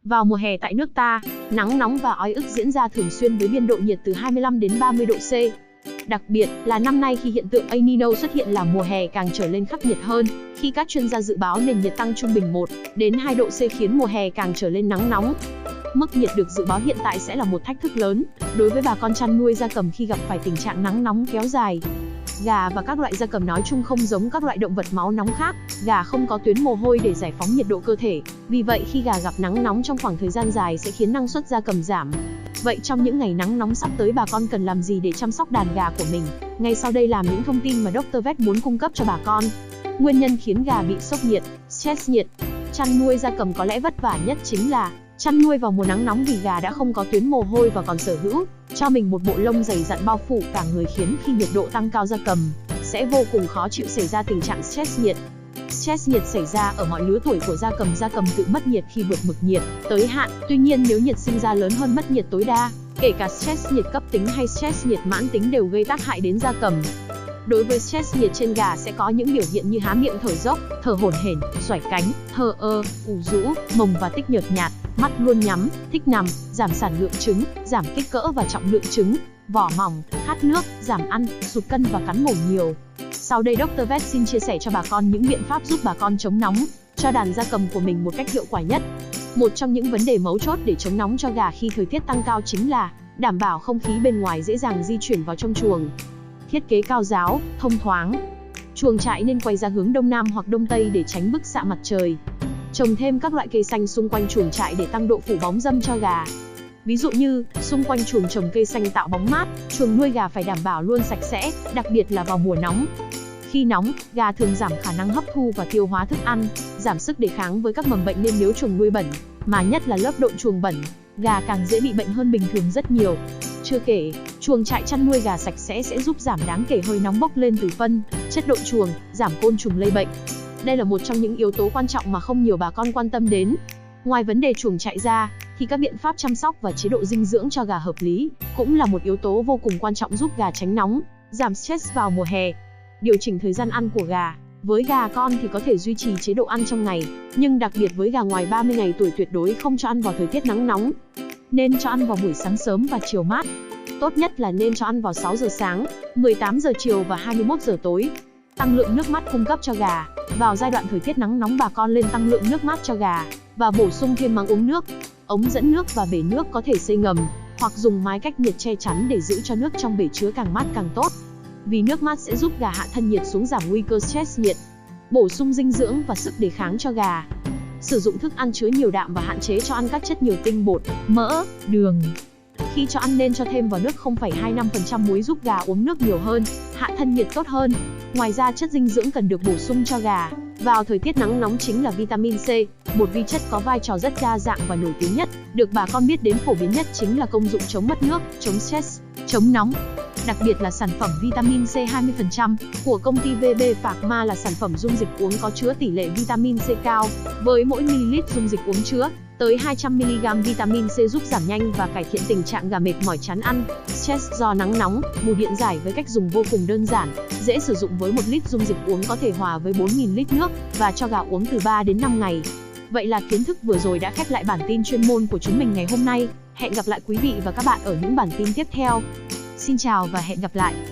Vào mùa hè tại nước ta, nắng nóng và oi ức diễn ra thường xuyên với biên độ nhiệt từ 25 đến 30 độ C. Đặc biệt là năm nay khi hiện tượng El Nino xuất hiện là mùa hè càng trở lên khắc nghiệt hơn, khi các chuyên gia dự báo nền nhiệt tăng trung bình 1 đến 2 độ C khiến mùa hè càng trở lên nắng nóng. Mức nhiệt được dự báo hiện tại sẽ là một thách thức lớn đối với bà con chăn nuôi gia cầm khi gặp phải tình trạng nắng nóng kéo dài. Gà và các loại gia cầm nói chung không giống các loại động vật máu nóng khác, gà không có tuyến mồ hôi để giải phóng nhiệt độ cơ thể, vì vậy khi gà gặp nắng nóng trong khoảng thời gian dài sẽ khiến năng suất gia cầm giảm. Vậy trong những ngày nắng nóng sắp tới bà con cần làm gì để chăm sóc đàn gà của mình? Ngay sau đây là những thông tin mà Dr. Vet muốn cung cấp cho bà con. Nguyên nhân khiến gà bị sốc nhiệt, stress nhiệt. Chăn nuôi gia cầm có lẽ vất vả nhất chính là chăn nuôi vào mùa nắng nóng vì gà đã không có tuyến mồ hôi và còn sở hữu cho mình một bộ lông dày dặn bao phủ cả người, khiến khi nhiệt độ tăng cao gia cầm sẽ vô cùng khó chịu, xảy ra tình trạng stress nhiệt. Stress nhiệt xảy ra ở mọi lứa tuổi của gia cầm tự mất nhiệt khi vượt mực nhiệt tới hạn. Tuy nhiên nếu nhiệt sinh ra lớn hơn mất nhiệt tối đa, kể cả stress nhiệt cấp tính hay stress nhiệt mãn tính đều gây tác hại đến gia cầm. Đối với stress nhiệt trên gà sẽ có những biểu hiện như há miệng thở dốc, thở hổn hển, xoải cánh, thờ ơ, ủ rũ, mồng và tích nhợt nhạt, mắt luôn nhắm, thích nằm, giảm sản lượng trứng, giảm kích cỡ và trọng lượng trứng, vỏ mỏng, khát nước, giảm ăn, sụt cân và cắn mổ nhiều. Sau đây Dr. Vet xin chia sẻ cho bà con những biện pháp giúp bà con chống nóng cho đàn gia cầm của mình một cách hiệu quả nhất. Một trong những vấn đề mấu chốt để chống nóng cho gà khi thời tiết tăng cao chính là đảm bảo không khí bên ngoài dễ dàng di chuyển vào trong chuồng. Thiết kế cao ráo, thông thoáng. Chuồng trại nên quay ra hướng đông nam hoặc đông tây để tránh bức xạ mặt trời. Trồng thêm các loại cây xanh xung quanh chuồng trại để tăng độ phủ bóng râm cho gà. Ví dụ như, xung quanh chuồng trồng cây xanh tạo bóng mát. Chuồng nuôi gà phải đảm bảo luôn sạch sẽ, đặc biệt là vào mùa nóng. Khi nóng, gà thường giảm khả năng hấp thu và tiêu hóa thức ăn, giảm sức đề kháng với các mầm bệnh, nên nếu chuồng nuôi bẩn, mà nhất là lớp độn chuồng bẩn, gà càng dễ bị bệnh hơn bình thường rất nhiều. Chưa kể, chuồng trại chăn nuôi gà sạch sẽ giúp giảm đáng kể hơi nóng bốc lên từ phân, chất độn chuồng, giảm côn trùng lây bệnh. Đây là một trong những yếu tố quan trọng mà không nhiều bà con quan tâm đến. Ngoài vấn đề chuồng trại ra, thì các biện pháp chăm sóc và chế độ dinh dưỡng cho gà hợp lý cũng là một yếu tố vô cùng quan trọng giúp gà tránh nóng, giảm stress vào mùa hè. Điều chỉnh thời gian ăn của gà. Với gà con thì có thể duy trì chế độ ăn trong ngày, nhưng đặc biệt với gà ngoài 30 ngày tuổi tuyệt đối không cho ăn vào thời tiết nắng nóng. Nên cho ăn vào buổi sáng sớm và chiều mát. Tốt nhất là nên cho ăn vào 6 giờ sáng, 18 giờ chiều và 21 giờ tối. Tăng lượng nước mắt cung cấp cho gà. Vào giai đoạn thời tiết nắng nóng bà con lên tăng lượng nước mát cho gà và bổ sung thêm máng uống nước. Ống dẫn nước và bể nước có thể xây ngầm hoặc dùng mái cách nhiệt che chắn để giữ cho nước trong bể chứa càng mát càng tốt. Vì nước mát sẽ giúp gà hạ thân nhiệt xuống, giảm nguy cơ stress nhiệt. Bổ sung dinh dưỡng và sức đề kháng cho gà. Sử dụng thức ăn chứa nhiều đạm và hạn chế cho ăn các chất nhiều tinh bột, mỡ, đường. Khi cho ăn nên cho thêm vào nước 0,25% muối giúp gà uống nước nhiều hơn, hạ thân nhiệt tốt hơn. Ngoài ra chất dinh dưỡng cần được bổ sung cho gà vào thời tiết nắng nóng chính là vitamin C, một vi chất có vai trò rất đa dạng và nổi tiếng nhất, được bà con biết đến phổ biến nhất chính là công dụng chống mất nước, chống stress, chống nóng. Đặc biệt là sản phẩm vitamin C 20% của công ty VB Pharma là sản phẩm dung dịch uống có chứa tỷ lệ vitamin C cao, với mỗi ml dung dịch uống chứa tới 200mg vitamin C, giúp giảm nhanh và cải thiện tình trạng gà mệt mỏi, chán ăn, stress do nắng nóng. Bù điện giải với cách dùng vô cùng đơn giản, dễ sử dụng. Với 1 lít dung dịch uống có thể hòa với 4.000 lít nước và cho gà uống từ 3 đến 5 ngày. Vậy là kiến thức vừa rồi đã khép lại bản tin chuyên môn của chúng mình ngày hôm nay. Hẹn gặp lại quý vị và các bạn ở những bản tin tiếp theo. Xin chào và hẹn gặp lại.